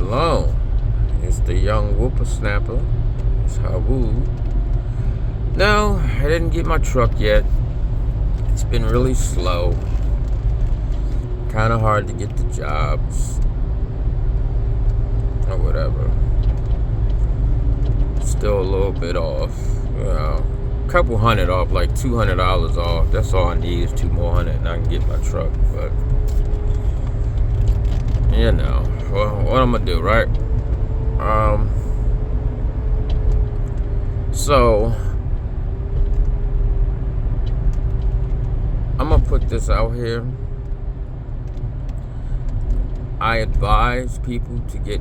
Shalom. It's the young whippersnapper. It's Hawu. No, I didn't get my truck yet. It's been really slow. Kind of hard to get the jobs. Or whatever. Still a little bit off. A couple hundred off, like $200 off. That's all I need is $200 more and I can get my truck. But you know, well, what I'm gonna do, right? So I'm gonna put this out here. I advise people to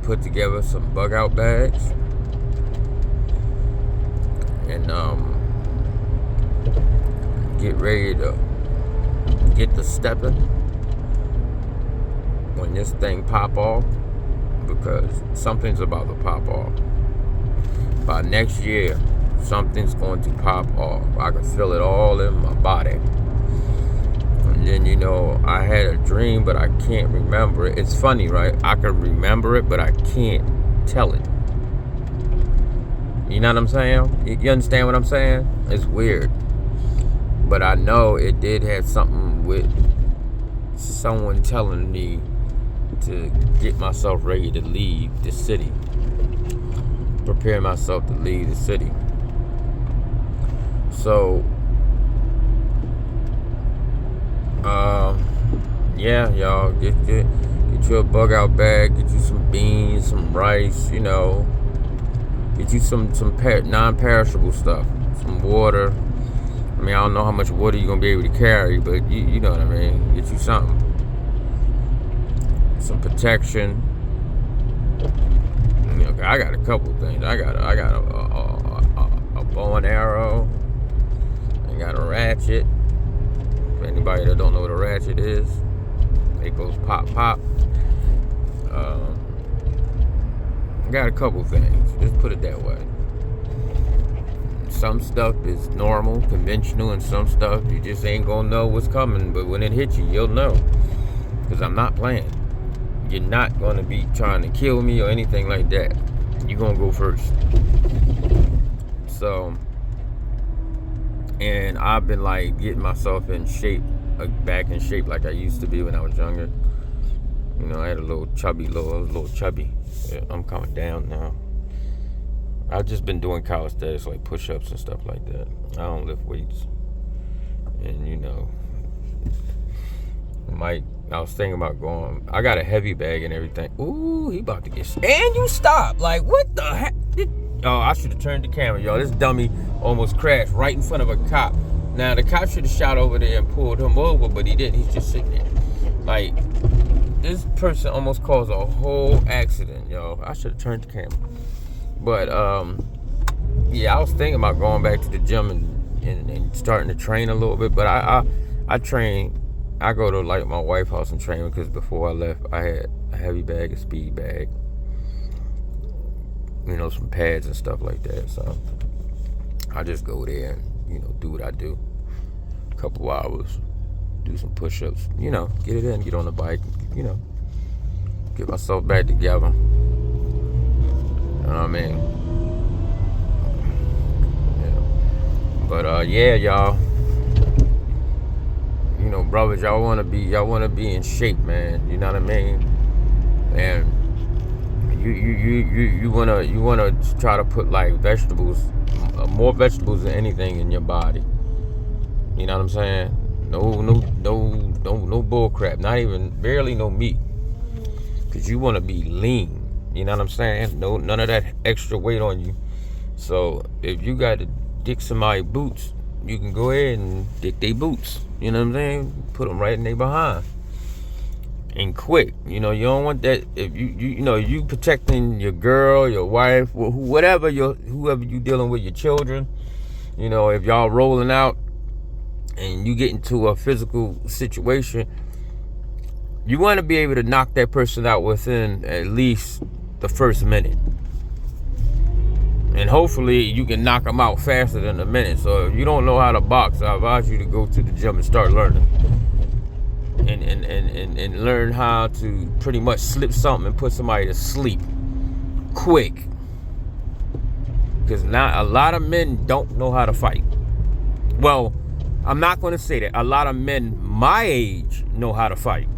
put together some bug out bags and get ready to get the stepping when this thing pop off, because something's about to pop off. By next year, something's going to pop off. I can feel it all in my body. And then, you know, I had a dream, but I can't remember it. It's funny, right? I can remember it, but I can't tell it. You know what I'm saying? You understand what I'm saying? It's weird. But I know it did have something with someone telling me to get myself ready to leave the city. Prepare myself to leave the city. So, yeah, y'all, get you a bug out bag, get you some beans, some rice, you know, get you some non-perishable stuff, some water. I mean, I don't know how much water you're gonna be able to carry, but you know what I mean. Get you something, some protection. You know, I got a couple things. I got a bow and arrow. I got a ratchet. For anybody that don't know what a ratchet is, it goes pop pop. I got a couple things. Just put it that way. Some stuff is normal, conventional, and some stuff you just ain't gonna know what's coming. But when it hits you, you'll know. Because I'm not playing. You're not gonna be trying to kill me or anything like that. You're gonna go first. So, and I've been like getting myself in shape, back in shape like I used to be when I was younger. You know, I had I was a little chubby. Yeah, I'm coming down now. I've just been doing calisthenics, like push-ups and stuff like that. I don't lift weights. And you know, I was thinking about going. I got a heavy bag and everything. Ooh, he about to get. And you stop. Like, what the heck? Oh, I should have turned the camera, y'all. This dummy almost crashed right in front of a cop. Now, the cop should have shot over there and pulled him over, but he didn't. He's just sitting there. Like, this person almost caused a whole accident, y'all. I should have turned the camera. But, yeah, I was thinking about going back to the gym and starting to train a little bit. But I train. I go to, like, my wife's house and train because before I left, I had a heavy bag, a speed bag. You know, some pads and stuff like that. So I just go there and, you know, do what I do. A couple hours, do some push-ups, you know, get it in, get on the bike, you know, get myself back together. You know what I mean? Yeah. But yeah, y'all. You know, brothers, y'all wanna be in shape, man. You know what I mean? And you wanna try to put like vegetables, more vegetables than anything in your body. You know what I'm saying? No bull crap. Not even barely no meat. Cause you wanna be lean. You know what I'm saying? None of that extra weight on you. So if you got to dick somebody boots, you can go ahead and dick they boots. You know what I'm saying? Put them right in their behind. And quick, you know, you don't want that. If you know, you protecting your girl, your wife, whoever you dealing with, your children. You know, if y'all rolling out and you get into a physical situation, you want to be able to knock that person out within at least the first minute. And hopefully you can knock them out faster than a minute. So if you don't know how to box, I advise you to go to the gym and start learning. and learn how to pretty much slip something and put somebody to sleep quick. Because now a lot of men don't know how to fight. Well, I'm not going to say that. A lot of men my age know how to fight.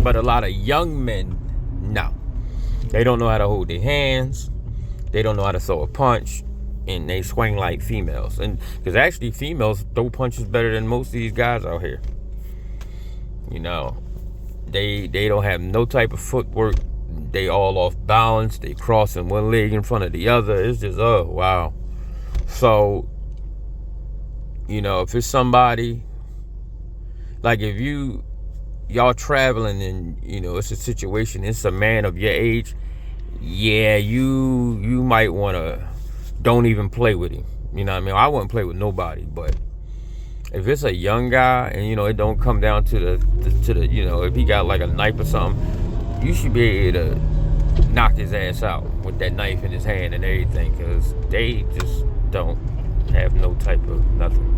But a lot of young men, no. They don't know how to hold their hands. They don't know how to throw a punch. And they swing like females. And because actually females throw punches better than most of these guys out here. You know, they don't have no type of footwork. They all off balance. They crossing one leg in front of the other. It's just, oh, wow. So, you know, if it's somebody, like if y'all traveling and, you know, it's a situation, it's a man of your age, yeah, you might want to, don't even play with him. You know what I mean? I wouldn't play with nobody, but if it's a young guy and, you know, it don't come down to the you know, if he got like a knife or something, you should be able to knock his ass out with that knife in his hand and everything, because they just don't have no type of nothing.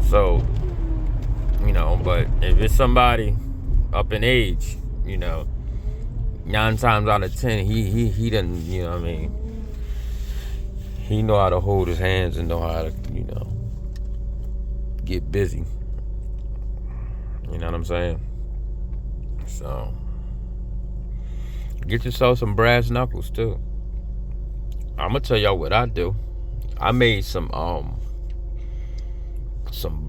So, you know, but if it's somebody up in age, you know, 9 times out of 10, he doesn't, you know what I mean, he know how to hold his hands and know how to, you know, get busy. You know what I'm saying? So, get yourself some brass knuckles too. I'm gonna tell y'all what I do. I made some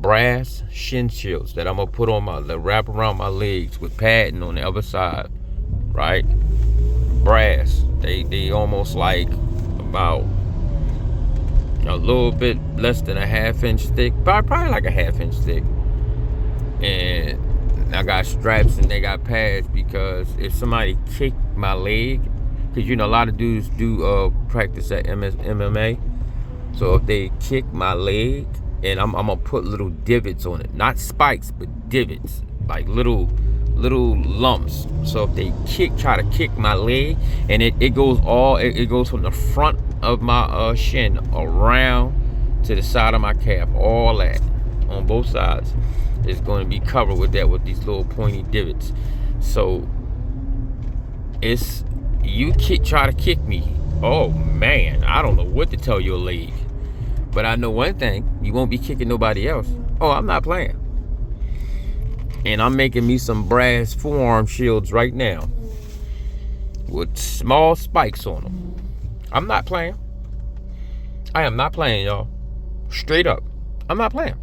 brass shin shields that I'm gonna put on that wrap around my legs with padding on the other side, right? Brass. They almost like about a little bit less than a half-inch thick, probably like a half-inch thick. And I got straps and they got pads, because if somebody kicked my leg, because you know a lot of dudes do practice at MMA, so if they kick my leg, and I'm gonna put little divots on it, not spikes but divots, like little lumps. So if they try to kick my leg, and it goes from the front of my shin around to the side of my calf, all that on both sides is going to be covered with these little pointy divots. So it's try to kick me, oh man, I don't know what to tell your leg, but I know one thing: you won't be kicking nobody else. Oh, I'm not playing. And I'm making me some brass forearm shields right now with small spikes on them. I'm not playing. I am not playing, y'all. Straight up, I'm not playing.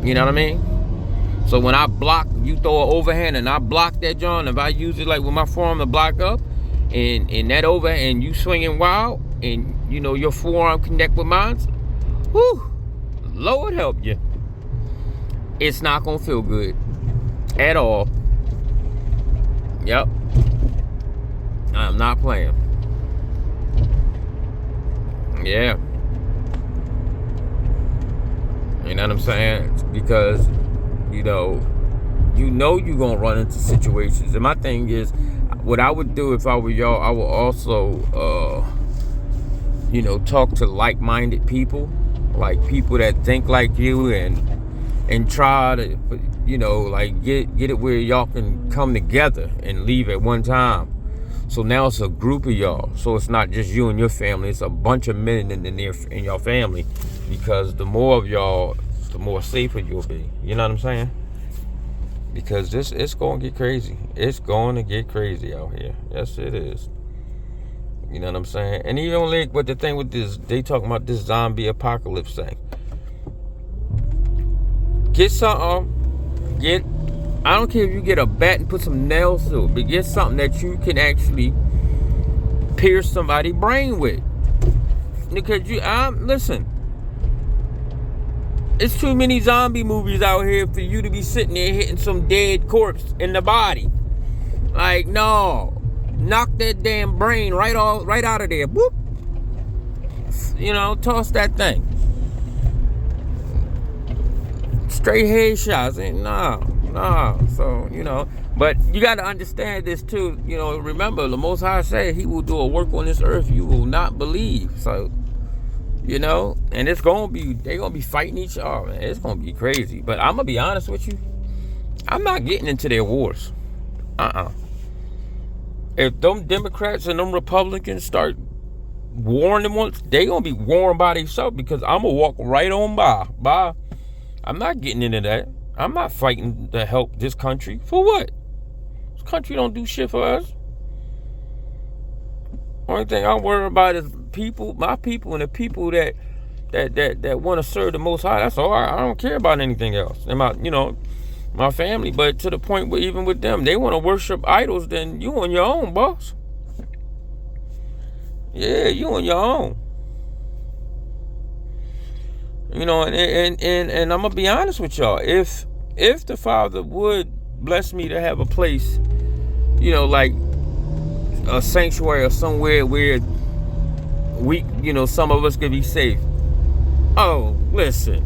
You know what I mean? So when I block, you throw an overhand and I block that joint, if I use it like with my forearm to block up, and that overhand, and you swinging wild, and you know your forearm connect with mine, whew, Lord help you. It's not gonna feel good at all. Yep. I'm not playing. Yeah. You know what I'm saying? Because, you know you're gonna run into situations. And my thing is, what I would do if I were y'all, I would also you know, talk to like-minded people, like people that think like you, and try to, you know, like get it where y'all can come together and leave at one time. So now it's a group of y'all. So it's not just you and your family. It's a bunch of men in your family, because the more of y'all, the more safer you'll be. You know what I'm saying? Because it's going to get crazy. It's going to get crazy out here. Yes, it is. You know what I'm saying? And even like with the thing with this, they talking about this zombie apocalypse thing. Get something. I don't care if you get a bat and put some nails through it, but get something that you can actually pierce somebody's brain with. Because listen, it's too many zombie movies out here for you to be sitting there hitting some dead corpse in the body. Like, no. Knock that damn brain right out of there. Whoop. You know, toss that thing. Straight headshots. Nah. So, you know, but you got to understand this too. You know, remember, the Most High said He will do a work on this earth you will not believe. So, And they're gonna be fighting each other, man. It's gonna be crazy. But I'm gonna be honest with you, I'm not getting into their wars. If them Democrats and them Republicans start warring them once, they gonna be warring by themselves, because I'm gonna walk right on by. I'm not getting into that. I'm not fighting to help this country. For what? This country don't do shit for us. Only thing I'm worried about is people, my people, and the people that want to serve the Most High. That's all. I don't care about anything else. And my family. But to the point where even with them, they want to worship idols. Then you on your own, boss. Yeah, you on your own. And I'm gonna be honest with y'all. If the Father would bless me to have a place, like a sanctuary or somewhere where we, some of us could be safe. Oh, listen,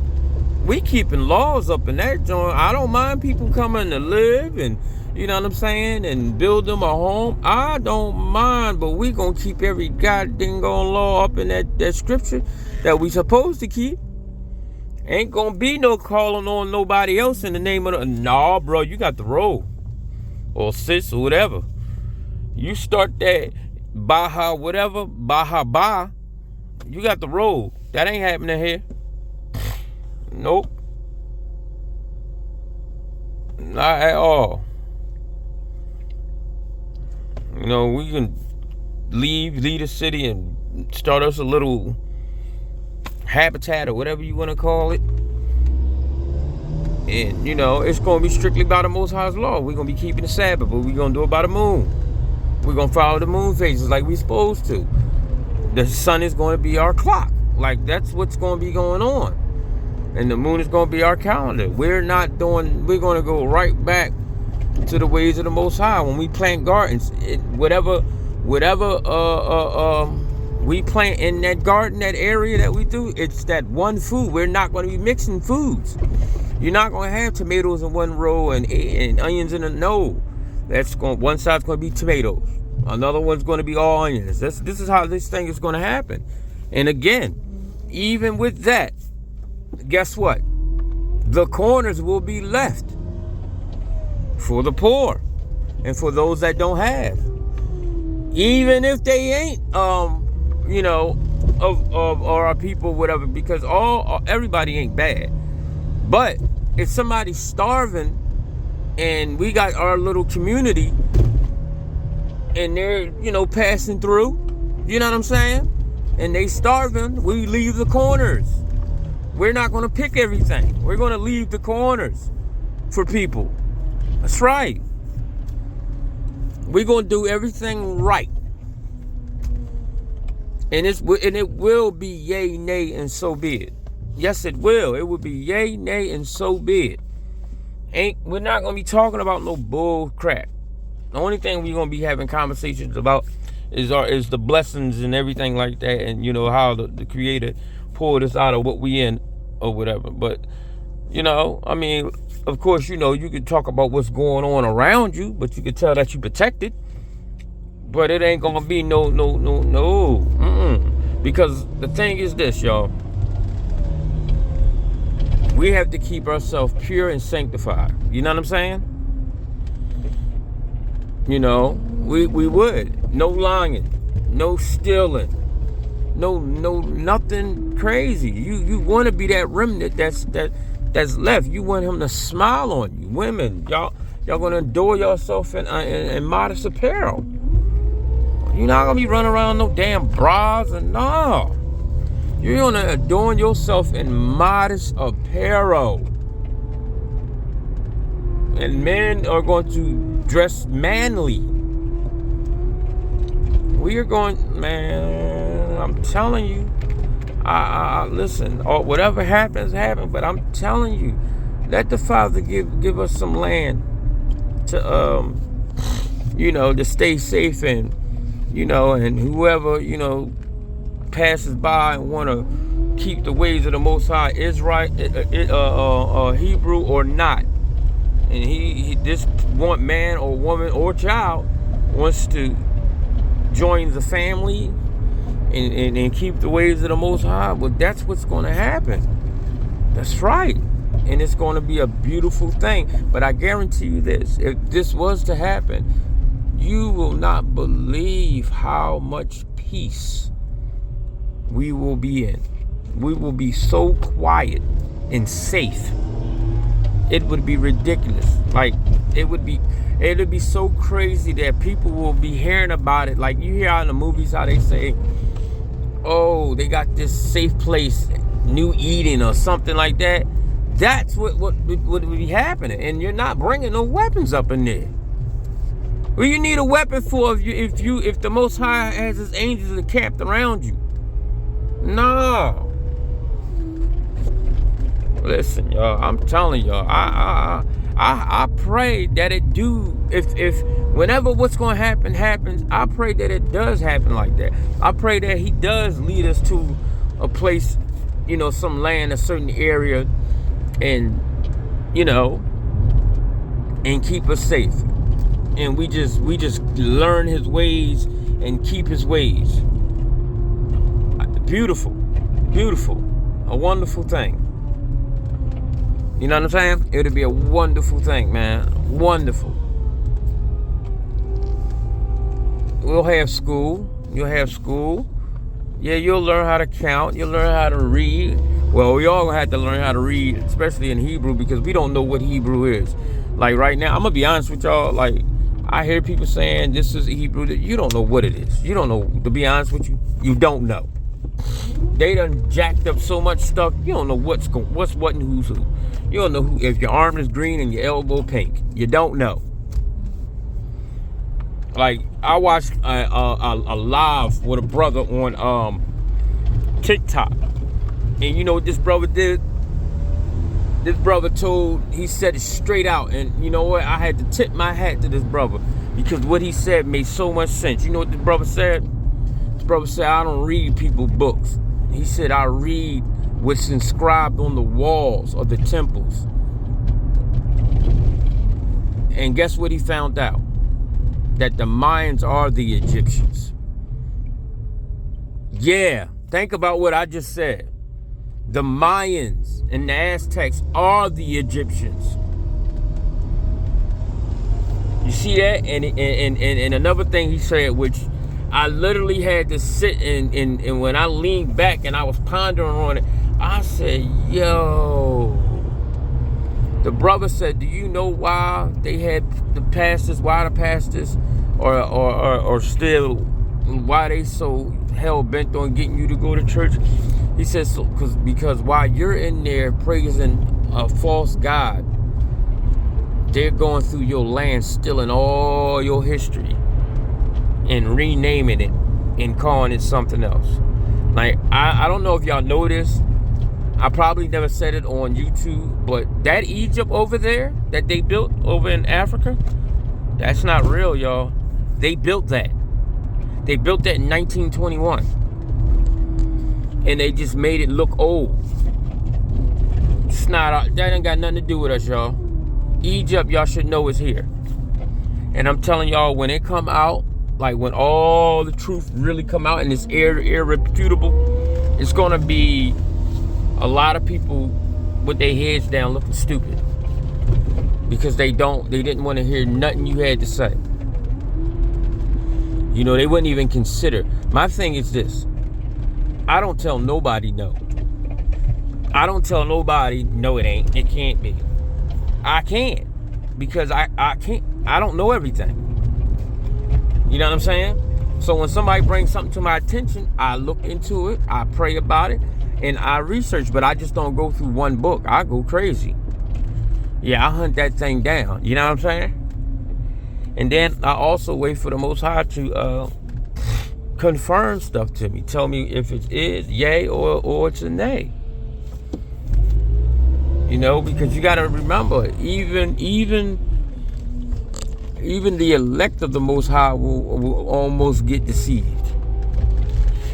we keeping laws up in that joint. I don't mind people coming to live and, you know what I'm saying, and build them a home. I don't mind, but we gonna keep every goddamn law up in that scripture that we supposed to keep. Ain't gonna be no calling on nobody else in the name of nah, bro, you got the road. Or sis, or whatever. You start that Baha whatever, Baha Ba, you got the road. That ain't happening here. Nope. Not at all. We can leave the city and start us a little habitat or whatever you want to call it. And, it's going to be strictly by the Most High's law. We're going to be keeping the Sabbath, but we're going to do it by the moon. We're going to follow the moon phases like we're supposed to. The sun is going to be our clock. Like, that's what's going to be going on. And the moon is going to be our calendar. We're going to go right back to the ways of the Most High. When we plant gardens, whatever we plant in that garden, that area that we do, it's that one food. We're not going to be mixing foods. You're not going to have tomatoes in one row and onions in a no. One side's going to be tomatoes. Another one's going to be all onions. This is how this thing is going to happen. And again, even with that, guess what? The corners will be left for the poor and for those that don't have. Even if they ain't, of our people, whatever, because everybody ain't bad. But if somebody's starving and we got our little community and they're, passing through, you know what I'm saying? And they starving, we leave the corners. We're not going to pick everything. We're going to leave the corners for people. That's right. We're going to do everything right. And it will be yay, nay, and so be it. Yes, it will. It will be yay, nay, and so be it. We're not going to be talking about no bull crap. The only thing we're going to be having conversations about is the blessings and everything like that, and how the Creator pulled us out of what we in or whatever. But of course, you can talk about what's going on around you, but you can tell that you protected. But it ain't gonna be no. Because the thing is this, y'all. We have to keep ourselves pure and sanctified. You know what I'm saying? We would. No lying, no stealing, no nothing crazy. You want to be that remnant that's left. You want him to smile on you. Women, y'all gonna adore yourself in modest apparel. You're not gonna be running around no damn bras and no. You're gonna adorn yourself in modest apparel. And men are going to dress manly. We are going, man, I'm telling you. Listen, whatever happens, but I'm telling you, let the Father give us some land to to stay safe in, and whoever, passes by and want to keep the ways of the Most High, Israel, Hebrew or not, and he this one man or woman or child wants to join the family, and keep the ways of the Most High, well, that's what's going to happen. That's right. And it's going to be a beautiful thing. But I guarantee you this, if this was to happen, you will not believe how much peace we will be in. We will be so quiet and safe. It would be ridiculous. Like, it would be so crazy that people will be hearing about it. Like, you hear out in the movies how they say, oh, they got this safe place, New Eden or something like that. That's what would be happening. And you're not bringing no weapons up in there. Well, you need a weapon for if the Most High has his angels encamped around you. No. Listen, y'all, I'm telling y'all, I pray that it do, if whenever what's going to happen happens, I pray that it does happen like that. I pray that he does lead us to a place, you know, some land, a certain area, and, you know, and keep us safe. And we just learn his ways and keep his ways. Beautiful, beautiful, a wonderful thing. You know what I'm saying? It would be a wonderful thing, man. Wonderful. We'll have school. You'll have school. Yeah, you'll learn how to count. You'll learn how to read. Well, we all have to learn how to read, especially in Hebrew, because we don't know what Hebrew is. Like right now, I'm going to be honest with y'all. Like, I hear people saying this is Hebrew. You don't know what it is. You don't know. To be honest with you, you don't know. They done jacked up so much stuff. You don't know what's what and who's who. You don't know who, if your arm is green and your elbow pink. You don't know. Like, I watched a live with a brother on TikTok, and you know what this brother did? This brother he said it straight out, and you know what? I had to tip my hat to this brother, because what he said made so much sense. You know what this brother said? This brother said, I don't read people's books. He said, I read what's inscribed on the walls of the temples. And guess what he found out? That the Mayans are the Egyptians. Yeah, think about what I just said. The Mayans and the Aztecs are the Egyptians. You see that? And another thing he said, which I literally had to sit and when I leaned back and I was pondering on it, I said, yo. The brother said, do you know why they had the pastors, or still why they so hell bent on getting you to go to church? He says, so, because while you're in there praising a false god, they're going through your land, stealing all your history and renaming it and calling it something else. Like, I don't know if y'all know this. I probably never said it on YouTube, but that Egypt over there that they built over in Africa, that's not real, y'all. They built that. They built that in 1921. And they just made it look old. It's not, that ain't got nothing to do with us, y'all. Egypt, y'all should know, is here. And I'm telling y'all, when it come out, like when all the truth really come out and it's irrefutable, it's gonna be a lot of people with their heads down looking stupid, because they didn't want to hear nothing you had to say. You know, they wouldn't even consider. My thing is this: I don't tell nobody no. I don't tell nobody no, it ain't, it can't be. I can't, because I can't, I don't know everything. You know what I'm saying? So when somebody brings something to my attention, I look into it, I pray about it, and I research, but I just don't go through one book. I go crazy. Yeah, I hunt that thing down. You know what I'm saying? And then I also wait for the Most High to confirm stuff to me. Tell me if it is yay or it's a nay. You know, because you got to remember, even the elect of the Most High will almost get deceived.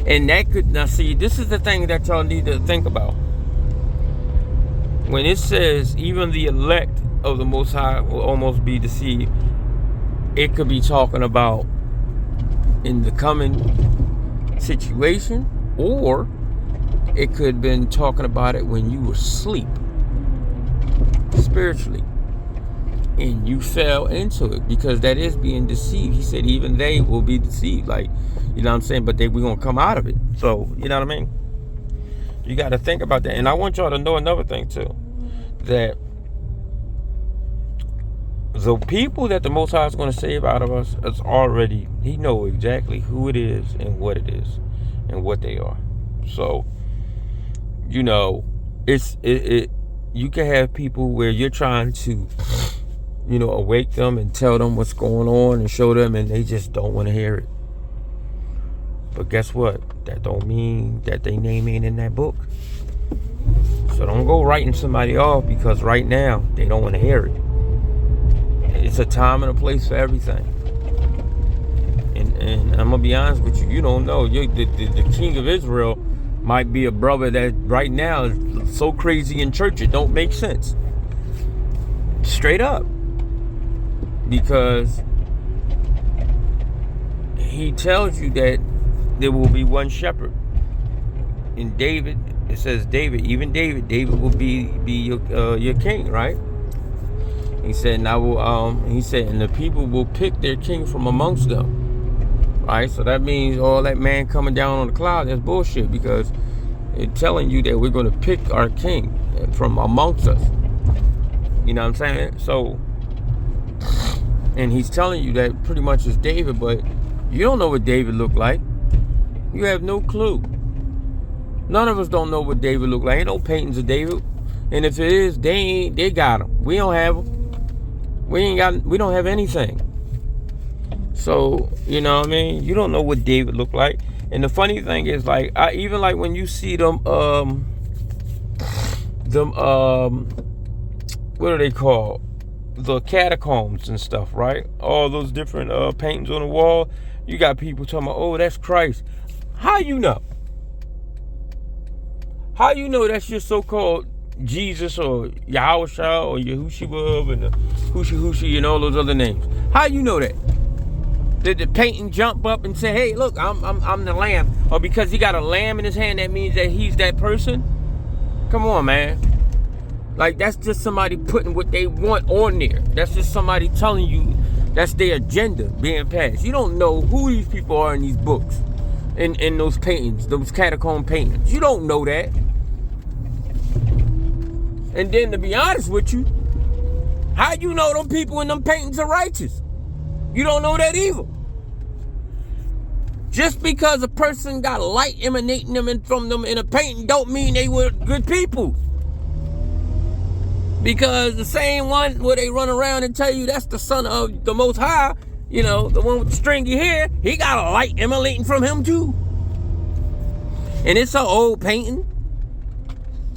And that could, now see, this is the thing that y'all need to think about. When it says even the elect of the Most High will almost be deceived, it could be talking about in the coming situation, or it could have been talking about it when you were asleep spiritually and you fell into it, because that is being deceived. He said even they will be deceived, like, you know what I'm saying, but we're going to come out of it. So, you know what I mean? You got to think about that. And I want y'all to know another thing too, that the people that the Most High is going to save out of us is already, he knows exactly who it is and what it is and what they are. So, you know, you can have people where you're trying to, you know, awake them and tell them what's going on and show them, and they just don't want to hear it. But guess what? That don't mean that their name ain't in that book. So don't go writing somebody off because right now they don't want to hear it. It's a time and a place for everything. And I'm gonna be honest with you, you don't know. The king of Israel might be a brother that right now is so crazy in church it don't make sense. Straight up. Because he tells you that there will be one shepherd. In David, it says David will be your king, right? He said, and and the people will pick their king from amongst them. Right? So that means all that man coming down on the cloud, that's bullshit, because it's telling you that we're going to pick our king from amongst us. You know what I'm saying? So, and he's telling you that pretty much is David, but you don't know what David looked like. You have no clue. None of us don't know what David looked like. Ain't no paintings of David. And if it is, they got him. We don't have him. We don't have anything. So, you know what I mean? You don't know what David looked like. And the funny thing is, like, even like when you see them, what are they called? The catacombs and stuff, right? All those different paintings on the wall. You got people talking about, oh, that's Christ. How you know? How you know that's your so-called Jesus or Yahushua or Yahushua and the Hushi and all those other names? How you know that? Did the painting jump up and say, hey, look, I'm the lamb? Or because he got a lamb in his hand, that means that he's that person? Come on, man. Like, that's just somebody putting what they want on there. That's just somebody telling you that's their agenda being passed. You don't know who these people are in these books, in those paintings, those catacomb paintings. You don't know that. And then, to be honest with you, how you know them people in them paintings are righteous? You don't know that either. Just because a person got light emanating from them in a painting don't mean they were good people. Because the same one where they run around and tell you that's the son of the Most High, you know, the one with the stringy hair, he got a light emanating from him too. And it's an old painting.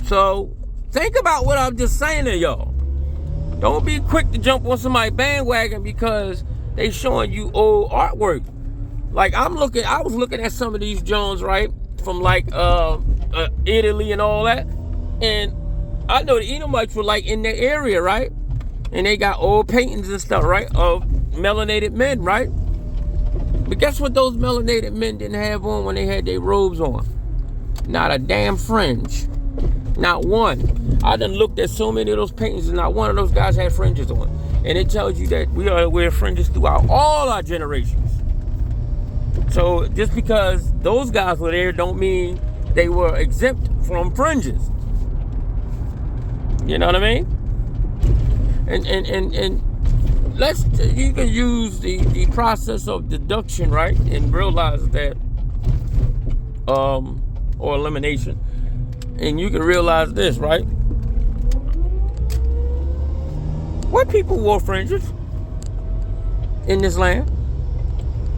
So think about what I'm just saying to y'all. Don't be quick to jump on somebody's bandwagon because they showing you old artwork. Like I was looking at some of these Jones, right? From like Italy and all that. And I know the Edomites were like in that area, right? And they got old paintings and stuff, right? Of melanated men, right? But guess what those melanated men didn't have on when they had their robes on? Not a damn fringe. Not one. I done looked at so many of those paintings and not one of those guys had fringes on. And it tells you that we ought to wear fringes throughout all our generations. So just because those guys were there don't mean they were exempt from fringes. You know what I mean? And you can use the process of deduction, right? And realize that or elimination. And you can realize this, right? What people wore fringes in this land?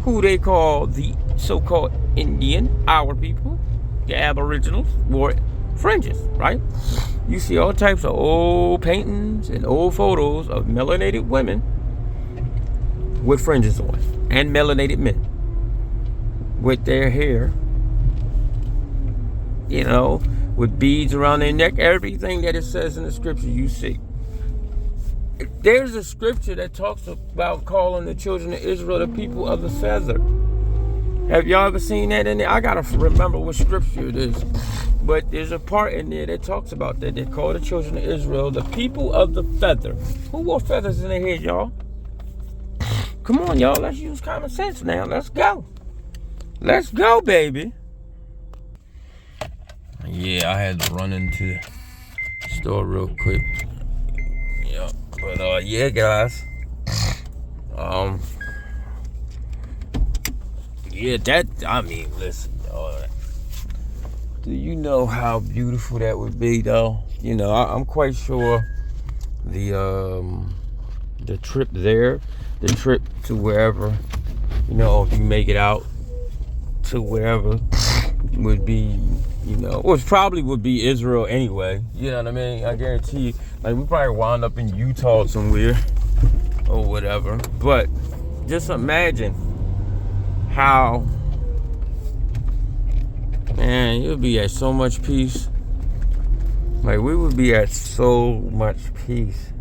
Who they call the so-called Indian, our people, the Aboriginals, wore fringes, right? You see all types of old paintings and old photos of melanated women with fringes on, and melanated men with their hair, you know, with beads around their neck. Everything that it says in the scripture you see. There's a scripture that talks about calling the children of Israel the people of the feather. Have y'all ever seen that in there? I gotta remember what scripture it is. But there's a part in there that talks about that. They call the children of Israel the people of the feather. Who wore feathers in their head, y'all? Come on, y'all. Let's use common sense now. Let's go. Let's go, baby. Yeah, I had to run into the store real quick. Yeah, but yeah, guys. Yeah, listen, do you know how beautiful that would be, though? You know, I'm quite sure the trip there, the trip to wherever, you know, if you make it out to wherever, would be, you know, which probably would be Israel anyway. You know what I mean? I guarantee you, like, we probably wound up in Utah somewhere or whatever. But just imagine how, man, you'll be at so much peace. Like, we would be at so much peace.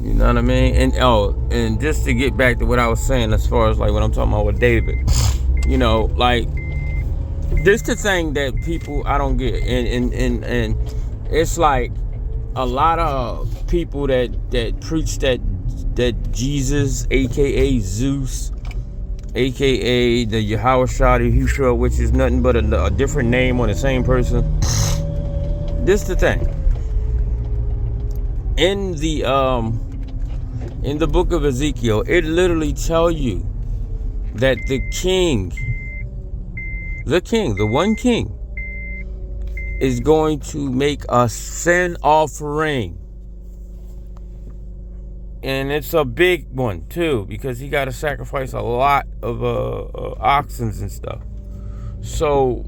You know what I mean? And just to get back to what I was saying, as far as like what I'm talking about with David, you know, like, this the thing that people I don't get, and it's like a lot of people that preach that Jesus, aka Zeus, aka the Yahweh Yahushua, which is nothing but a different name on the same person. This the thing. In the book of Ezekiel, it literally tells you that the one king, is going to make a sin offering. And it's a big one too, because he got to sacrifice a lot of oxen and stuff. So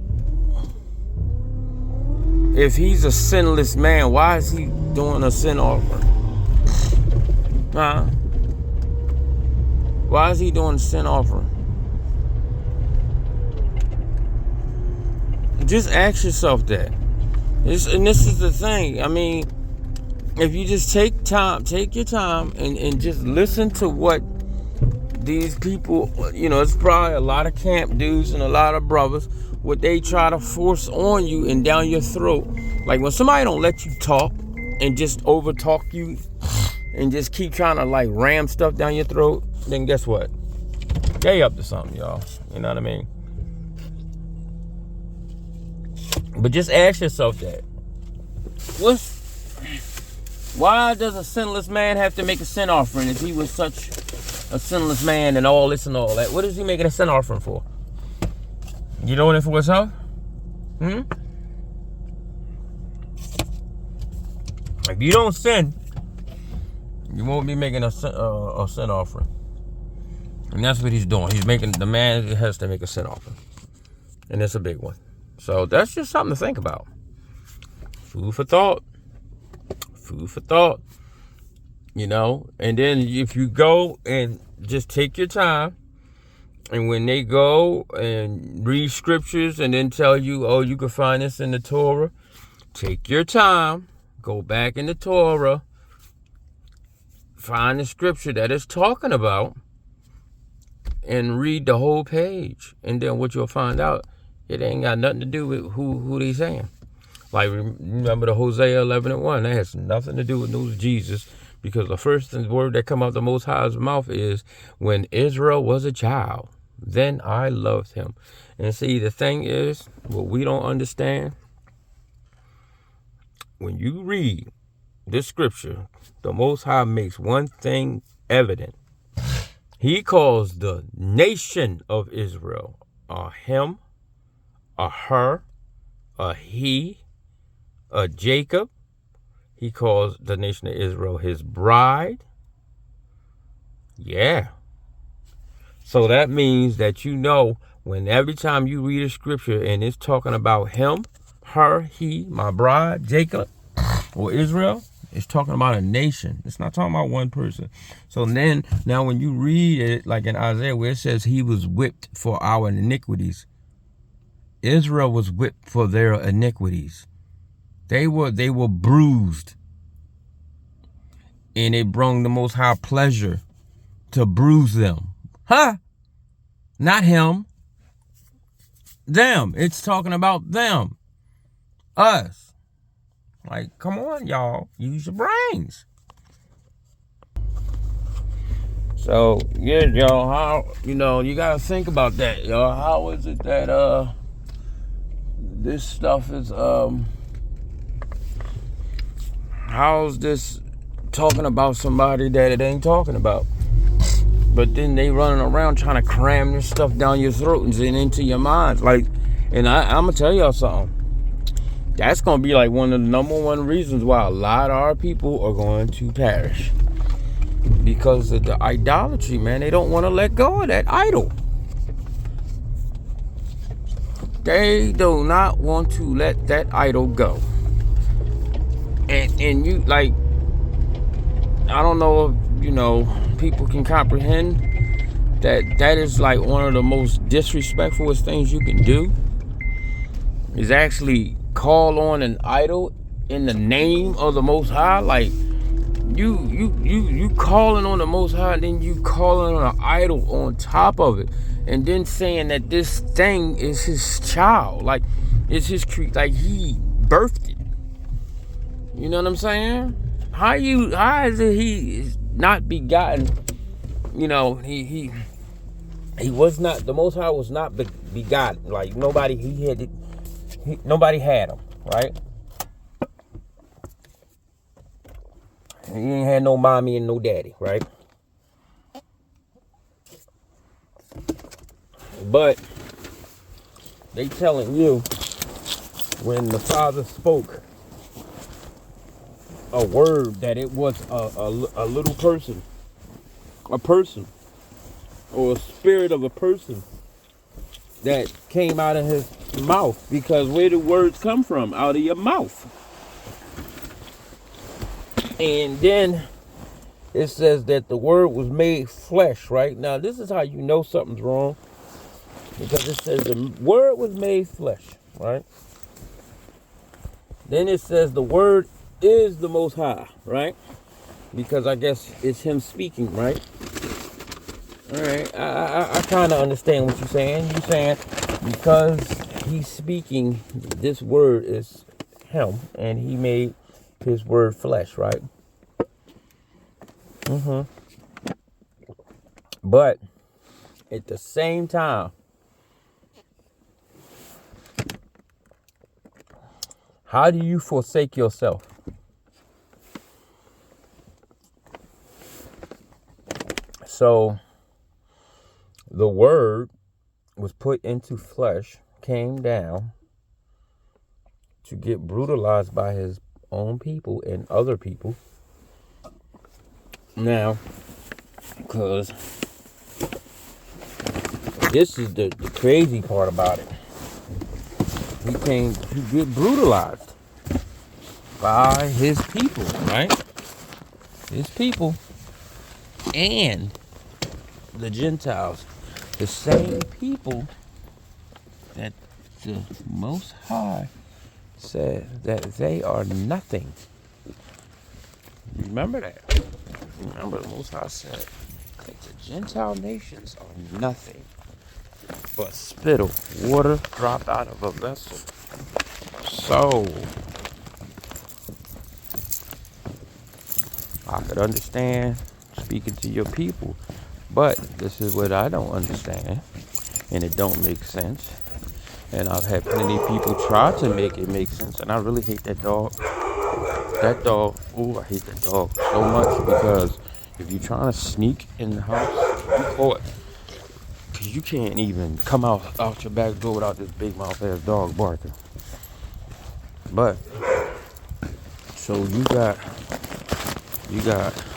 if he's a sinless man, why is he doing a sin offering? Huh? Why is he doing a sin offering? Just ask yourself that. And this is the thing. I mean, if you just take your time and just listen to what these people, you know, it's probably a lot of camp dudes and a lot of brothers, what they try to force on you and down your throat. Like when somebody don't let you talk and just over talk you and just keep trying to like ram stuff down your throat, then guess what? They up to something, y'all. You know what I mean? But just ask yourself that. Why does a sinless man have to make a sin offering if he was such a sinless man and all this and all that? What is he making a sin offering for? You doing it for yourself? If you don't sin, you won't be making a sin offering. And that's what he's doing. The man has to make a sin offering. And it's a big one. So that's just something to think about. Food for thought. Food for thought. You know, and then if you go and just take your time, and when they go and read scriptures and then tell you, oh, you can find this in the Torah, take your time, go back in the Torah, find the scripture that it's talking about, and read the whole page. And then what you'll find out, it ain't got nothing to do with who they saying. Like, remember the Hosea 11:1, that has nothing to do with no Jesus, because the first word that come out the Most High's mouth is, when Israel was a child, then I loved him. And see, the thing is, what we don't understand, when you read this scripture, the Most High makes one thing evident. He calls the nation of Israel a him, a her, a he, a Jacob. He calls the nation of Israel his bride. Yeah. So that means that, you know, when every time you read a scripture and it's talking about him, her, he, my bride, Jacob, or Israel, it's talking about a nation. It's not talking about one person. So then, now when you read it, like in Isaiah, where it says he was whipped for our iniquities, Israel was whipped for their iniquities. They were bruised. And it brought the Most High pleasure to bruise them. Huh? Not him. Them. It's talking about them. Us. Like, come on, y'all. Use your brains. So, yeah, y'all, how, you gotta think about that, y'all. How is it that, this stuff is, how's this talking about somebody that it ain't talking about? But then they running around trying to cram this stuff down your throat and into your minds. Like, and I'm going to tell y'all something. That's going to be like one of the number one reasons why a lot of our people are going to perish. Because of the idolatry, man. They don't want to let go of that idol. They do not want to let that idol go. And you, like, I don't know if, people can comprehend that is like one of the most disrespectfulest things you can do is actually call on an idol in the name of the Most High. Like, you calling on the Most High, and then you calling on an idol on top of it, and then saying that this thing is his child, like it's his like he birthed it. You know what I'm saying? How is it he is not begotten? He was not, the Most High was not begotten. Like nobody nobody had him, right? He ain't had no mommy and no daddy, right? But they telling you when the Father spoke a word that it was a little person, a person, or a spirit of a person that came out of his mouth. Because where do words come from? Out of your mouth. And then it says that the word was made flesh, right? Now this is how you know something's wrong, because it says the word was made flesh, right? Then it says the word is the Most High, right? Because I guess it's him speaking, right? All right, I kind of understand what you're saying. You're saying because he's speaking, this word is him, and he made his word flesh, right? But at the same time, how do you forsake yourself? So the word was put into flesh, came down to get brutalized by his own people and other people. Now, because this is the crazy part about it. He came to get brutalized by his people, right? His people and the Gentiles. The same people that the Most High said that they are nothing. Remember that. Remember the Most High said that the Gentile nations are nothing but spittle, water dropped out of a vessel. So I could understand speaking to your people, but this is what I don't understand, and it don't make sense. And I've had plenty of people try to make it make sense, and I really hate that dog. That dog, I hate that dog so much, because if you're trying to sneak in the house, you caught. Because you can't even come out your back door without this big mouth ass dog barking. But, so you got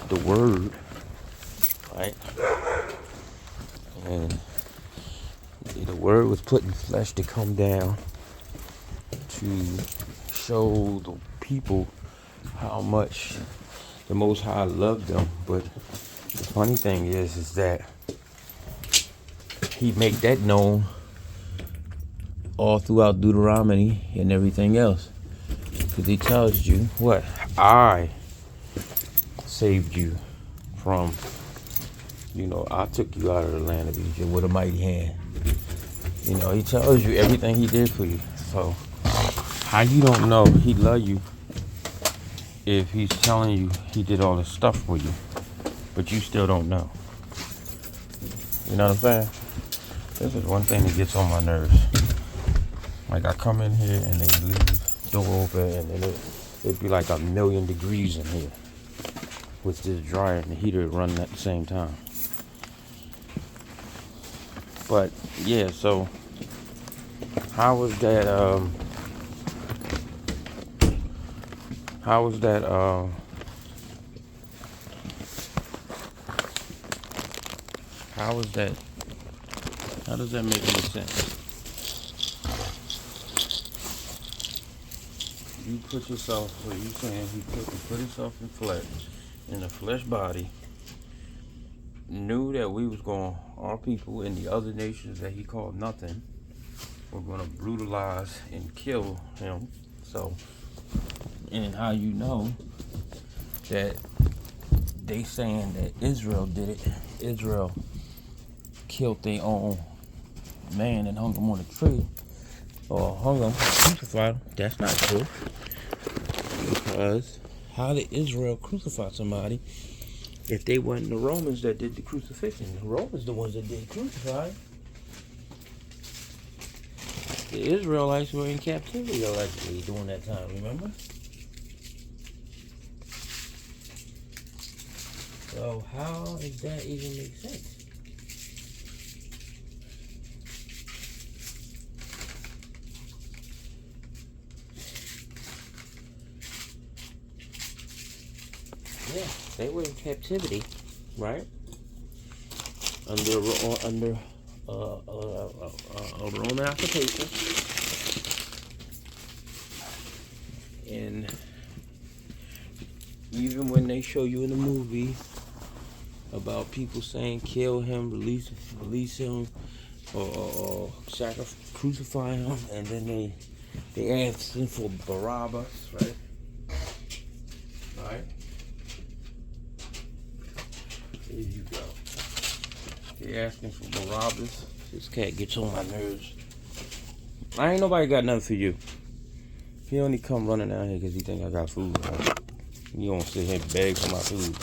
the word, right? And the word was put in flesh to come down to show the people how much the Most High loved them. But the funny thing is that he made that known all throughout Deuteronomy and everything else. Because he tells you what? I saved you from You know, I took you out of the land of Egypt with a mighty hand. You know, he tells you everything he did for you. So, how you don't know he love you if he's telling you he did all this stuff for you, but you still don't know? You know what I'm saying? This is one thing that gets on my nerves. Like, I come in here and they leave the door open and then it'd be like 1,000,000 degrees in here with this dryer and the heater running at the same time. But yeah, so how was that how was that how does that make any sense? You put yourself, so you saying he put himself in a flesh body, knew that we was going, our people in the other nations that he called nothing, were going to brutalize and kill him. So, and how you know that they saying that Israel did it, Israel killed their own man and hung him on a tree, or hung him, crucified him. That's not true. Because how did Israel crucify somebody if they weren't the Romans that did the crucifixion? The Romans the ones that did crucify. The Israelites were in captivity allegedly during that time, remember? So how does that even make sense? Yeah, they were in captivity, right? Under Roman occupation, and even when they show you in the movie about people saying kill him, release him, or crucify him, and then they asked him for Barabbas, right? Right. There you go. They asking for Barabbas. This cat gets on my nerves. I ain't nobody got nothing for you. He only come running down here because he think I got food. Right? You don't sit here and beg for my food.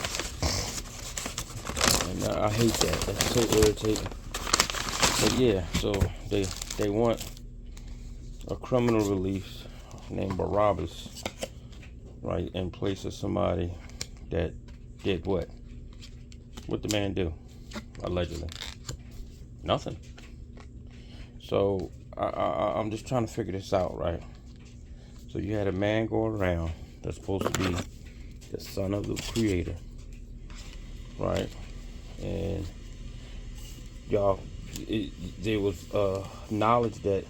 And I hate that. That's so irritating. But yeah, so they want a criminal release named Barabbas, right, in place of somebody that did what? What the man do? Allegedly. Nothing. So I'm just trying to figure this out, right? So you had a man go around that's supposed to be the son of the creator, right? And y'all, there was knowledge that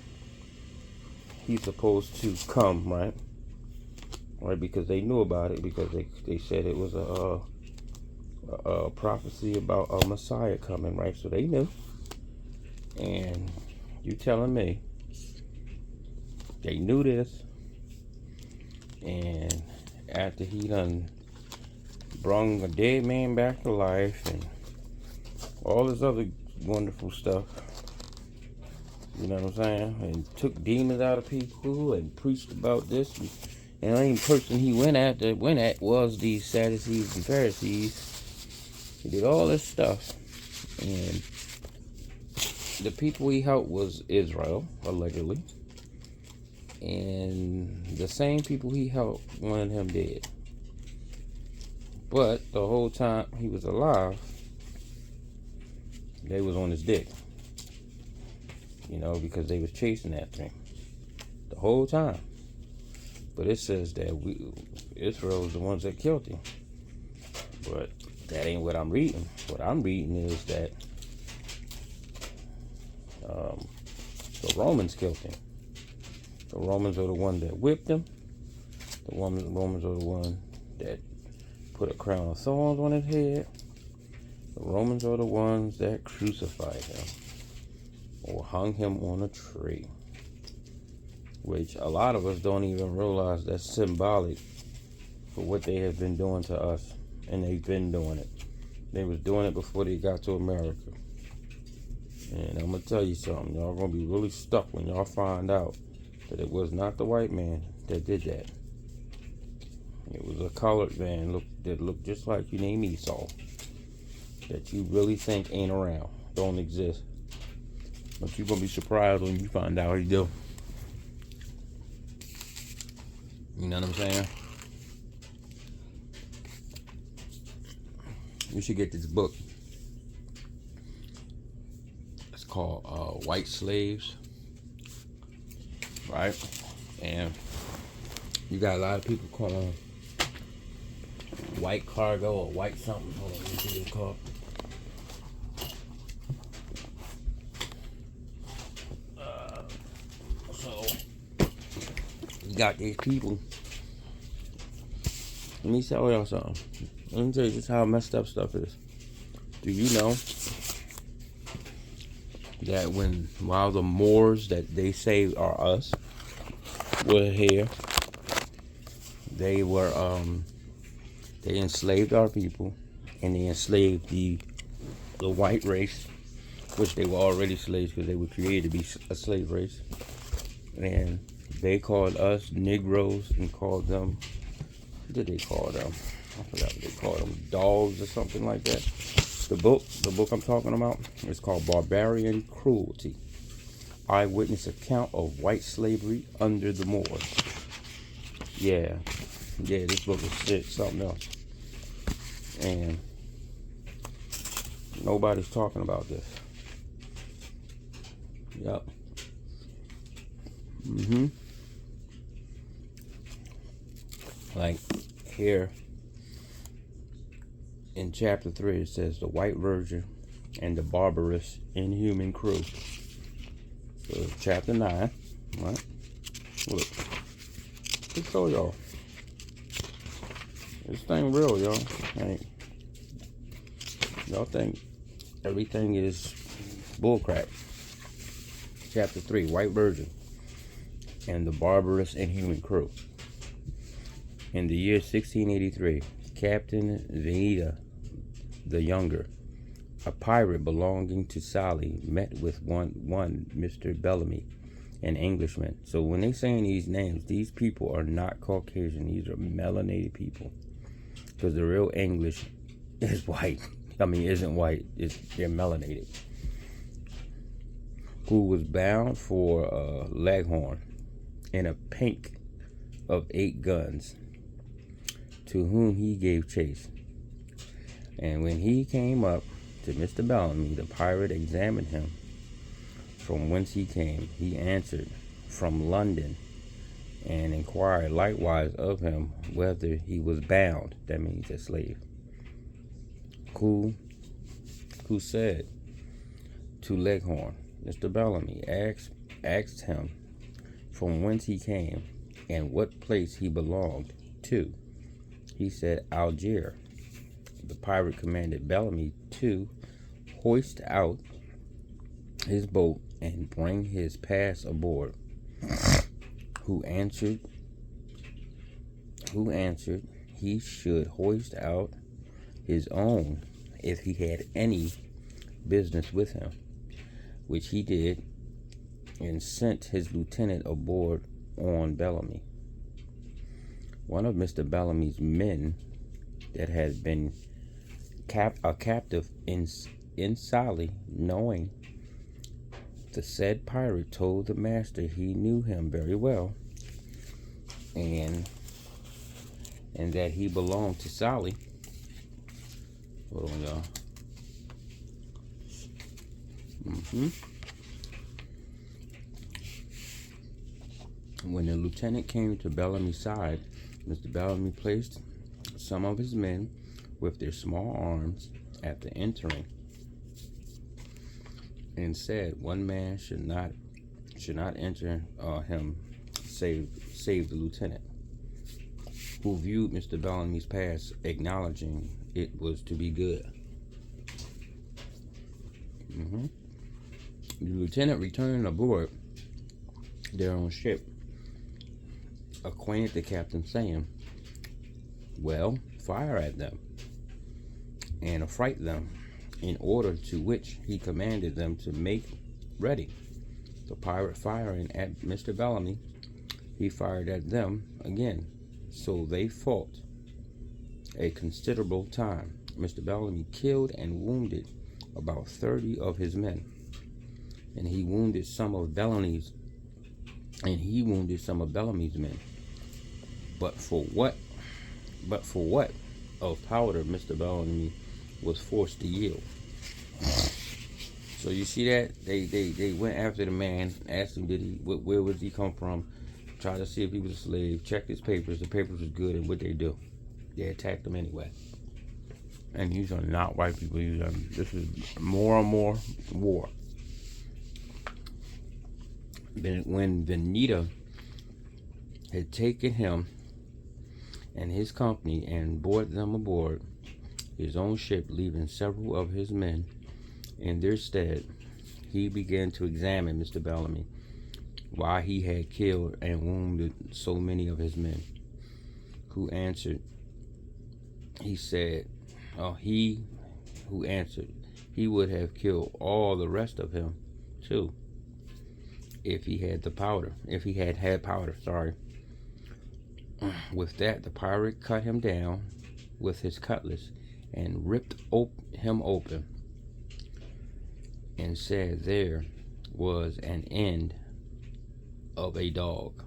he's supposed to come, right? Right, because they knew about it, because they said it was a prophecy about a Messiah coming, right? So they knew. And you telling me they knew this, and after he done brung a dead man back to life and all this other wonderful stuff, you know what I'm saying, and took demons out of people and preached about this, and the only person he went at was the Sadducees and Pharisees. He did all this stuff, and the people he helped was Israel, allegedly, and the same people he helped wanted him dead. But the whole time he was alive, they was on his dick, you know, because they was chasing after him the whole time. But it says that Israel was the ones that killed him. But that ain't what I'm reading. What I'm reading is that the Romans killed him. The Romans are the ones that whipped him. The Romans are the ones that put a crown of thorns on his head. The Romans are the ones that crucified him or hung him on a tree. Which a lot of us don't even realize that's symbolic for what they have been doing to us. And they've been doing it. They was doing it before they got to America. And I'm gonna tell you something. Y'all gonna be really stuck when y'all find out that it was not the white man that did that. It was a colored man that looked just like you named Esau. That you really think ain't around, don't exist. But you're gonna be surprised when you find out he do. You know what I'm saying? You should get this book. It's called White Slaves, right? And you got a lot of people calling white cargo or white something. Hold on, let me see what it's called. So you got these people. Let me tell y'all something. Let me tell you just how messed up stuff is. Do you know that while the Moors that they say are us were here, they enslaved our people, and they enslaved the white race, which they were already slaves because they were created to be a slave race, and they called us Negroes and called them, what did they call them? I forgot what they called them, dogs or something like that. The book I'm talking about is called Barbarian Cruelty: Eyewitness Account of White Slavery Under the Moors. Yeah, this book is shit, something else. And nobody's talking about this. Yep. Like here in chapter 3, it says the White Virgin and the barbarous inhuman crew. So chapter 9, right? Look, let's show y'all. This thing real, y'all. Hey, y'all think everything is bullcrap. Chapter 3, White Virgin and the barbarous inhuman crew. In the year 1683, Captain Veneta the Younger, a pirate belonging to Sally, met with one Mr. Bellamy, an Englishman. So when they saying these names, these people are not Caucasian. These are melanated people, because the real English is white. I mean, isn't white. They're melanated. Who was bound for Leghorn in a pink of 8 guns, to whom he gave chase. And when he came up to Mr. Bellamy, the pirate examined him from whence he came. He answered, from London, and inquired likewise of him whether he was bound, that means a slave. Who said to Leghorn, Mr. Bellamy asked him from whence he came and what place he belonged to. He said, Algiers. The pirate commanded Bellamy to hoist out his boat and bring his pass aboard. Who answered he should hoist out his own if he had any business with him, which he did, and sent his lieutenant aboard on Bellamy. One of Mr. Bellamy's men that had been a captive in Sally, knowing the said pirate, told the master he knew him very well, and that he belonged to Sally. Hold on, y'all. When the lieutenant came to Bellamy's side, Mr. Bellamy placed some of his men with their small arms after entering, and said, one man should not enter him save the lieutenant, who viewed Mr. Bellamy's pass, acknowledging it was to be good. The lieutenant returned aboard their own ship, acquainted the captain, saying, well, fire at them. and affright them, in order to which he commanded them to make ready. The pirate firing at Mr. Bellamy, he fired at them again. So they fought a considerable time. Mr. Bellamy killed and wounded about 30 of his men, and he wounded some of Bellamy's men. But for what of powder Mr. Bellamy was forced to yield. So you see that they went after the man, asked him where was he come from, tried to see if he was a slave, checked his papers. The papers was good, and what they do? They attacked him anyway. And these are not white people. This is more and more war. Then when Venita had taken him and his company and brought them aboard his own ship, leaving several of his men in their stead, he began to examine Mr. Bellamy, why he had killed and wounded so many of his men. Who answered, he said, he who answered, he would have killed all the rest of him too, if he had powder. With that, the pirate cut him down with his cutlass and ripped him open, and said there was an end of a dog.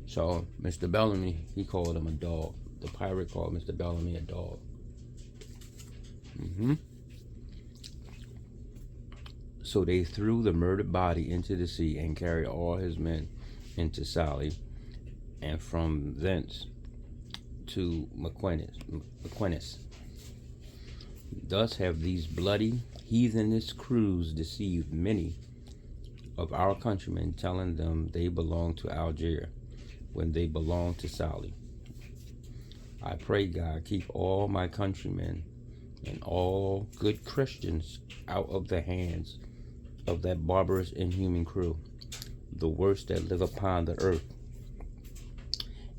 So Mr. Bellamy, he called him a dog. The pirate called Mr. Bellamy a dog. So they threw the murdered body into the sea and carried all his men into Sallee, and from thence to Mequinez. Thus have these bloody, heathenish crews deceived many of our countrymen, telling them they belong to Algiers when they belong to Sallee. I pray God keep all my countrymen and all good Christians out of the hands of that barbarous, inhuman crew, the worst that live upon the earth,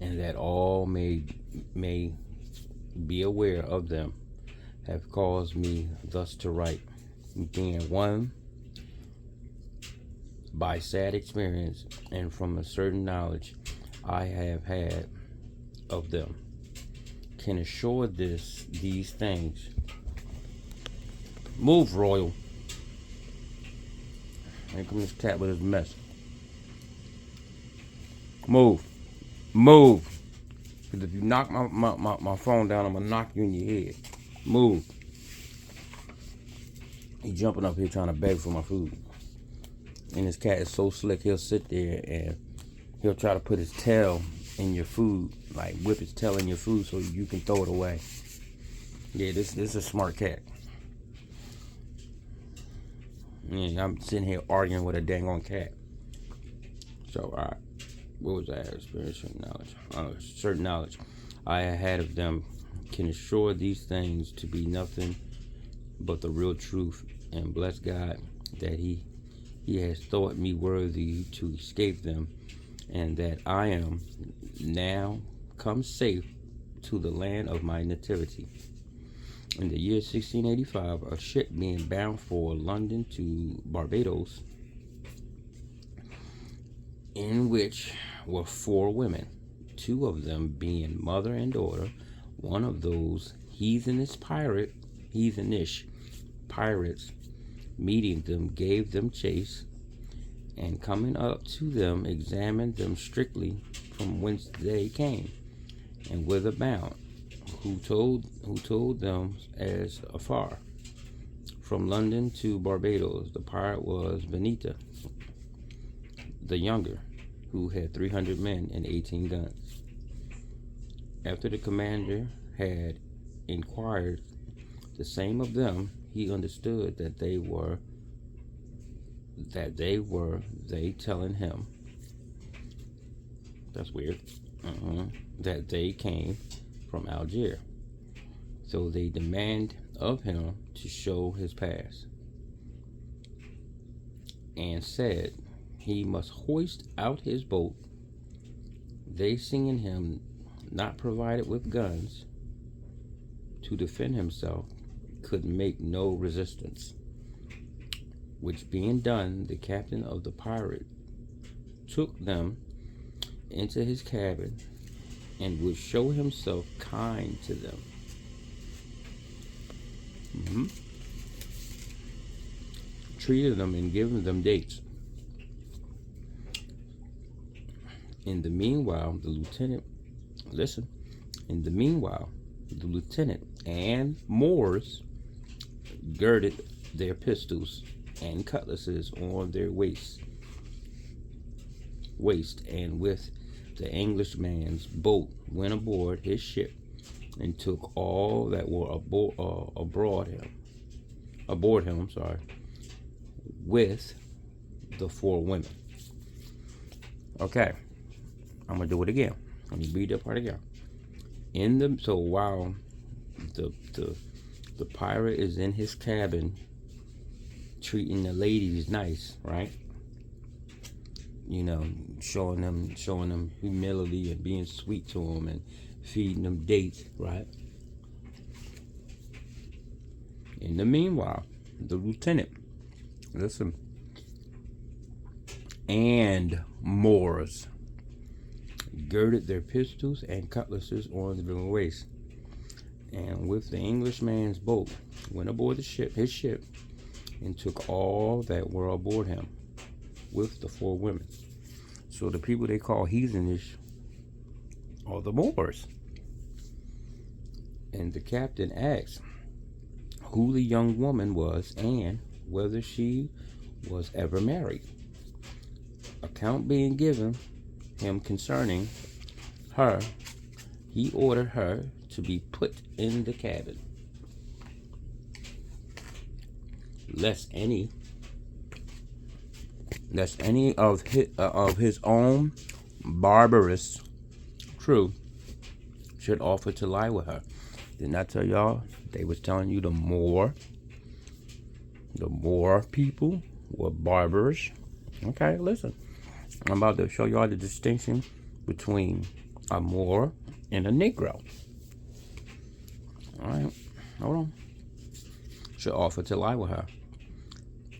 and that all may be aware of them, have caused me thus to write, being one by sad experience and from a certain knowledge I have had of them, can assure these things. Move, Royal. Here comes this cat with his mess. Move. Because if you knock my phone down, I'm going to knock you in your head. Move. He jumping up here trying to beg for my food. And this cat is so slick, he'll sit there and he'll try to put his tail in your food. Like whip his tail in your food so you can throw it away. Yeah, this is a smart cat. Yeah, I'm sitting here arguing with a dang on cat. So, alright. What was that? Experiential knowledge. Certain knowledge I had of them can assure these things to be nothing but the real truth, and bless God that He has thought me worthy to escape them, and that I am now come safe to the land of my nativity. In the year 1685, a ship being bound for London to Barbados, in which were 4 women, 2 of them being mother and daughter, one of those heathenish pirates meeting them gave them chase, and coming up to them examined them strictly from whence they came and whither bound, who told them as afar from London to Barbados. The pirate was Venita the younger, who had 300 men and 18 guns. After the commander had inquired the same of them, he understood that they were telling him, that's weird, that they came from Algiers. So they demand of him to show his pass, and said he must hoist out his boat. They seeing him not provided with guns, to defend himself, could make no resistance. Which being done, the captain of the pirate took them into his cabin and would show himself kind to them. Treated them and given them dates. In the meanwhile, the lieutenant and Moors girded their pistols and cutlasses on their waist, and with the Englishman's boat went aboard his ship and took all that were aboard him, with the 4 women. Okay, I'm gonna do it again. Let me read that part again. So while the pirate is in his cabin treating the ladies nice, right? Showing them humility and being sweet to them and feeding them dates, right? In the meanwhile, the lieutenant, and Moors girded their pistols and cutlasses on their waist, and with the Englishman's boat went aboard his ship, and took all that were aboard him, with the 4 women. So the people they call heathenish are the Moors. And the captain asked who the young woman was and whether she was ever married. Account being given him concerning her, he ordered her to be put in the cabin, lest any of his own barbarous crew should offer to lie with her. Didn't I tell y'all they was telling you the Moor people were barbarous? Okay, listen. I'm about to show y'all the distinction between a Moor and a Negro. All right, hold on. Should offer to lie with her,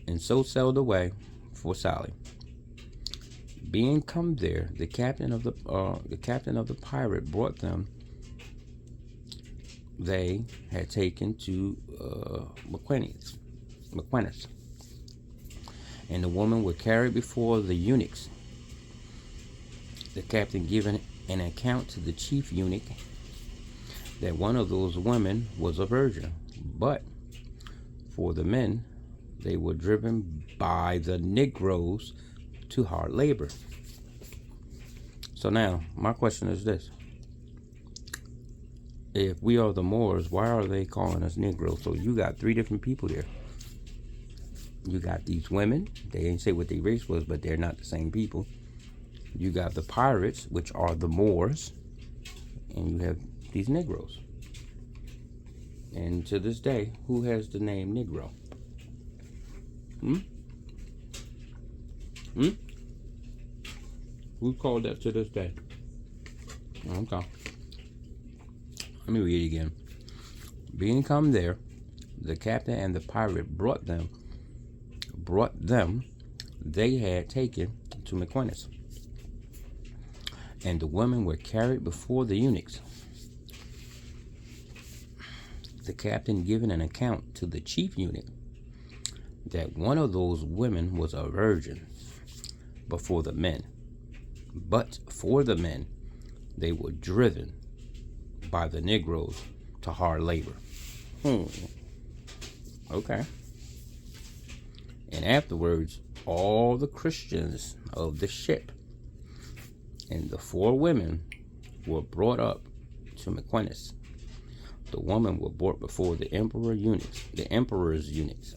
and so sailed away for Sally. Being come there, the captain of the pirate brought them. They had taken to Mequinez, and the woman were carried before the eunuchs. The captain given an account to the chief eunuch that one of those women was a virgin, but for the men, they were driven by the Negroes to hard labor. So now, my question is this. If we are the Moors, why are they calling us Negroes? So you got 3 different people there. You got these women. They didn't say what their race was, but they're not the same people. You got the pirates, which are the Moors. And you have these Negroes. And to this day, who has the name Negro? Who's called that to this day? Okay. Let me read it again. Being come there, the captain and the pirate brought them they had taken to Mequinez. And the women were carried before the eunuchs. The captain given an account to the chief eunuch that one of those women was a virgin before the men. But for the men, they were driven by the Negroes to hard labor. Okay. And afterwards, all the Christians of the ship and the 4 women were brought up to Mequinez. The women were brought before the emperor's eunuchs,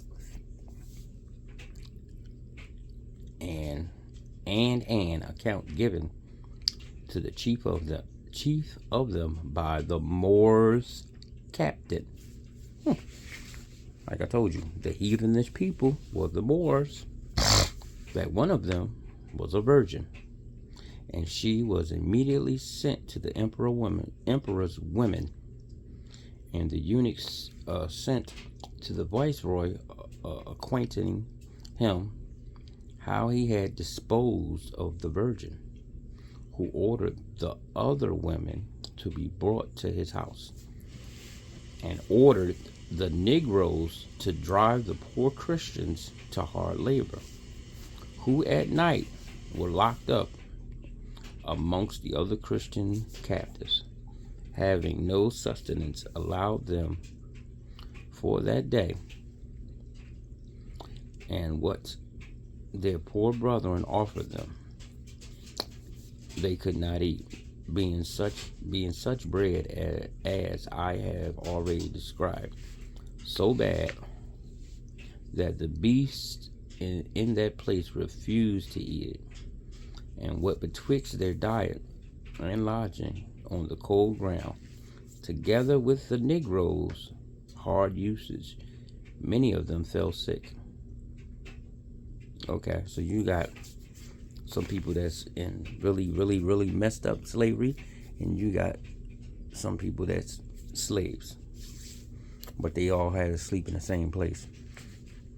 and an account given to the chief of them by the Moors captain. Like I told you, the heathenish people were the Moors. That one of them was a virgin, and she was immediately sent to the emperor's women, And the eunuchs sent to the viceroy, acquainting him how he had disposed of the virgin, who ordered the other women to be brought to his house, and ordered the Negroes to drive the poor Christians to hard labor, who at night were locked up amongst the other Christian captives, having no sustenance allowed them for that day, and what their poor brethren offered them, they could not eat, being such bread as I have already described, so bad that the beasts in that place refused to eat it. And what betwixt their diet and lodging on the cold ground, together with the Negroes' hard usage, many of them fell sick. Okay, so you got some people that's in really messed up slavery, and you got some people that's slaves, but they all had to sleep in the same place.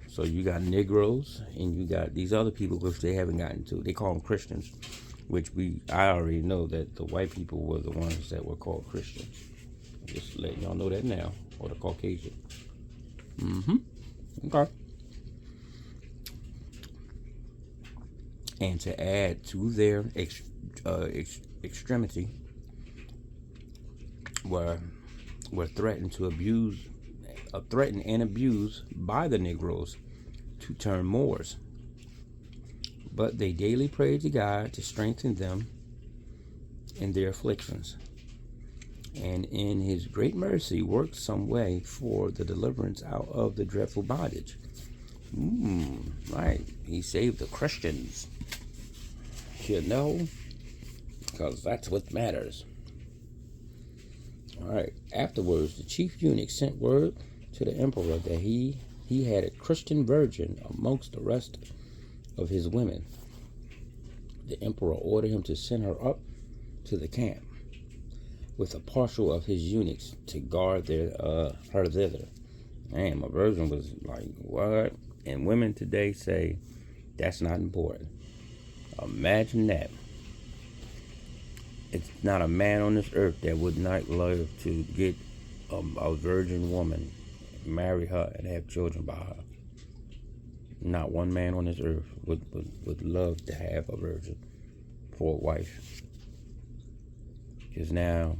So you got Negroes, and you got these other people, which they haven't gotten to. They call them Christians, which I already know that the white people were the ones that were called Christians. Just letting y'all know that now, or the Caucasian. Okay. And to add to their extremity, were threatened and abused by the Negroes to turn Moors. But they daily prayed to God to strengthen them in their afflictions, and in his great mercy worked some way for the deliverance out of the dreadful bondage. Right. He saved the Christians. You know, because that's what matters. All right. Afterwards, the chief eunuch sent word to the emperor that he had a Christian virgin amongst the rest of his women. The emperor ordered him to send her up to the camp with a partial of his eunuchs to guard her thither. Man, my virgin was like, what? And women today say that's not important. Imagine that. It's not a man on this earth that would not love to get a virgin woman, marry her, and have children by her. Not one man on this earth would love to have a virgin for a wife. Because now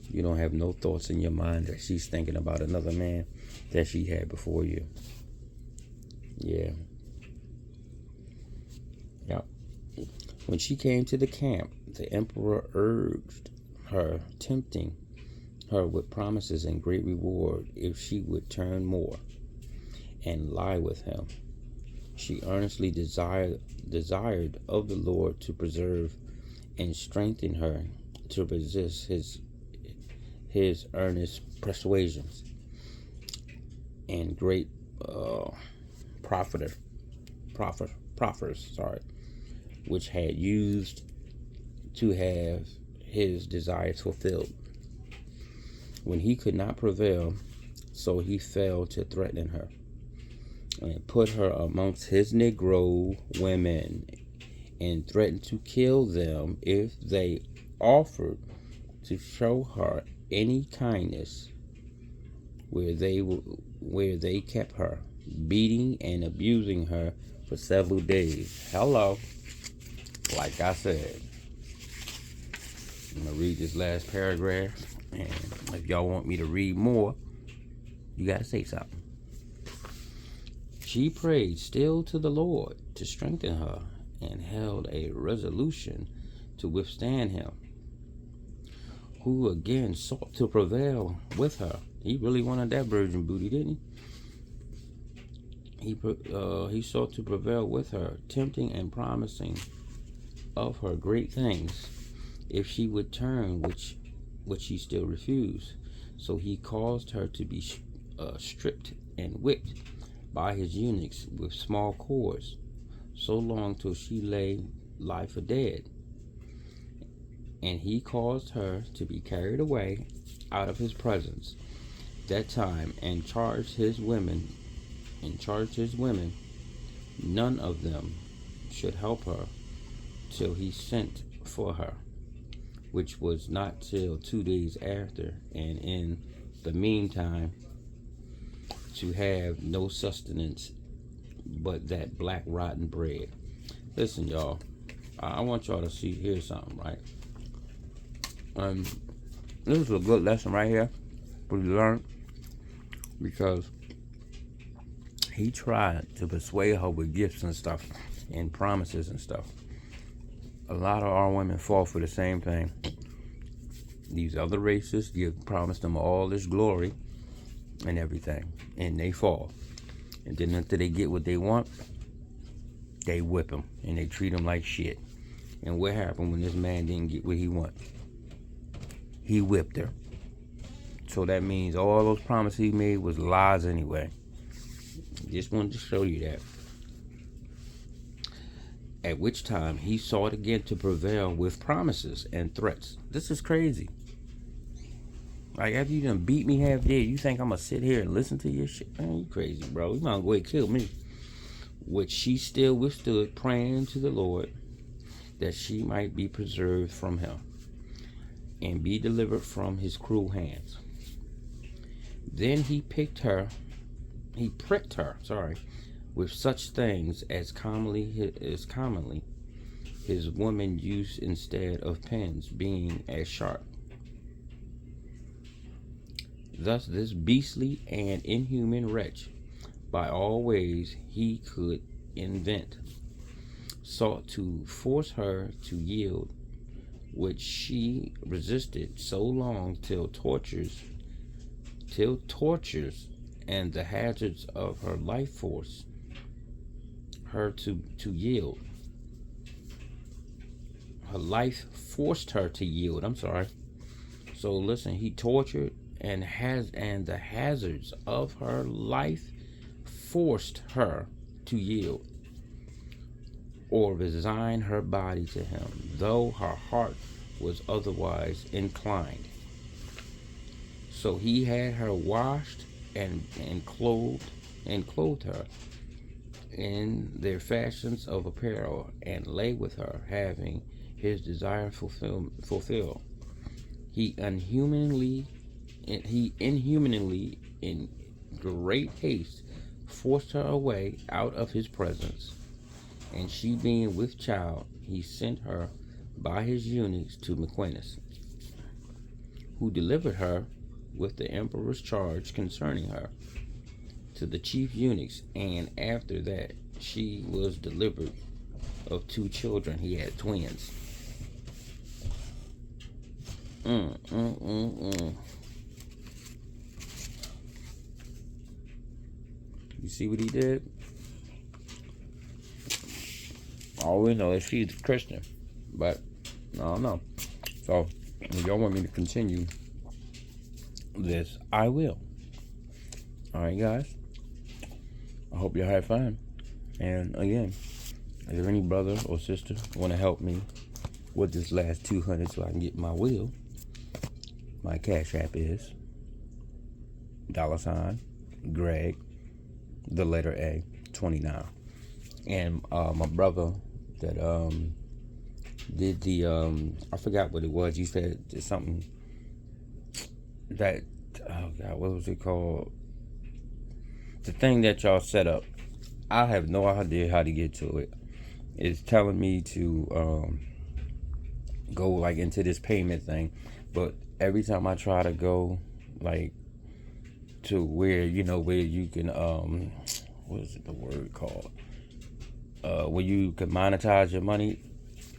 you don't have no thoughts in your mind that she's thinking about another man that she had before you. Yeah. Yep. When she came to the camp, the emperor urged her, tempting her with promises and great reward if she would turn Moor and lie with him. She earnestly desired of the Lord to preserve and strengthen her to resist his earnest persuasions and great proffers, which had used to have his desires fulfilled. When he could not prevail, so he fell to threatening her, and put her amongst his Negro women, and threatened to kill them if they offered to show her any kindness where they kept her, beating and abusing her for several days. Hello. Like I said, I'm going to read this last paragraph, and if y'all want me to read more, you got to say something. She prayed still to the Lord to strengthen her, and held a resolution to withstand him, who again sought to prevail with her. He really wanted that virgin booty, didn't he? He sought to prevail with her, tempting and promising of her great things if she would turn, which she still refused. So he caused her to be stripped and whipped by his eunuchs with small cords, so long till she lie for dead. And he caused her to be carried away out of his presence, that time and charged his women, none of them should help her till he sent for her, which was not till 2 days after, and in the meantime to have no sustenance but that black rotten bread. Listen, y'all, I want y'all to hear something, right? This is a good lesson right here we learned, because he tried to persuade her with gifts and stuff and promises and stuff. A lot of our women fall for the same thing. These other races, you promise them all this glory and everything, and they fall. And then after they get what they want, they whip them and they treat them like shit. And what happened when this man didn't get what he wanted? He whipped her. So that means all those promises he made was lies anyway. Just wanted to show you that. At which time he sought again to prevail with promises and threats. This is crazy. Like, after you done beat me half dead, you think I'm gonna sit here and listen to your shit? Man, you crazy, bro. You might go ahead and kill me. Which she still withstood, praying to the Lord that she might be preserved from him and be delivered from his cruel hands. Then he pricked her, with such things as commonly his woman used instead of pens, being as sharp. Thus this beastly and inhuman wretch, by all ways he could invent, sought to force her to yield, which she resisted so long till tortures and the hazards of her life forced her to yield. Her life forced her to yield. So listen, he tortured and the hazards of her life forced her to yield or resign her body to him, though her heart was otherwise inclined. So he had her washed and clothed her in their fashions of apparel, and lay with her, having his desire fulfilled. He inhumanly, in great haste, forced her away out of his presence. And she being with child, he sent her by his eunuchs to Mequinez, who delivered her with the emperor's charge concerning her to the chief eunuchs. And after that she was delivered of 2 children. He had twins. You see what he did? All we know is she's Christian, but I don't know. So if y'all want me to continue this, I will. Alright, guys, I hope y'all had fun. And again, if there any brother or sister want to help me with this last 200 so I can get my will, my cash app is $Greg, the letter A, 29. And my brother that did the I forgot what it was. You said something that, oh God, what was it called? The thing that y'all set up. I have no idea how to get to it. It's telling me to go like into this payment thing, but every time I try to go like to where you can what is it the word called? Where you can monetize your money,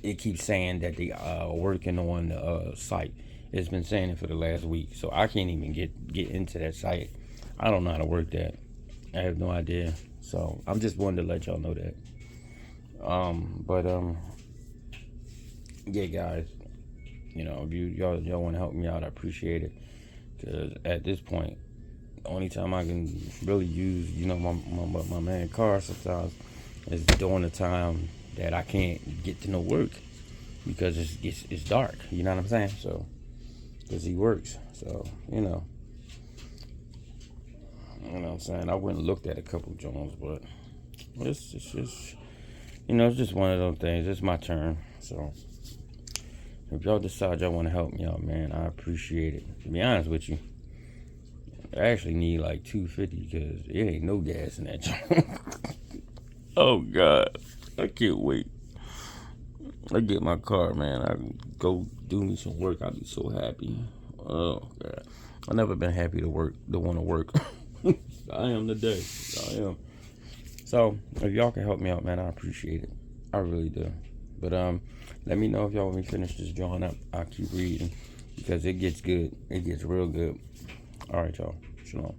it keeps saying that they are working on the site. It's been saying it for the last week, so I can't even get into that site. I don't know how to work that. I have no idea. So I'm just wanting to let y'all know that. Yeah, guys. If y'all want to help me out, I appreciate it. Cause at this point, the only time I can really use, my man car sometimes is during the time that I can't get to no work because it's dark. You know what I'm saying? So, because he works. So, You know what I'm saying? I went and looked at a couple Jones, but it's just, you know, it's just one of those things. It's my turn. So if y'all decide y'all want to help me out, man, I appreciate it. To be honest with you, I actually need like $250 because it ain't no gas in that joint. Oh God, I can't wait. I get my car, man. I go do me some work. I'll be so happy. Oh God, I've never been happy to want to work. I am today. I am. So if y'all can help me out, man, I appreciate it. I really do. But let me know if y'all want me to finish this drawing up. I'll keep reading because it gets good. It gets real good. All right, y'all. Shalom.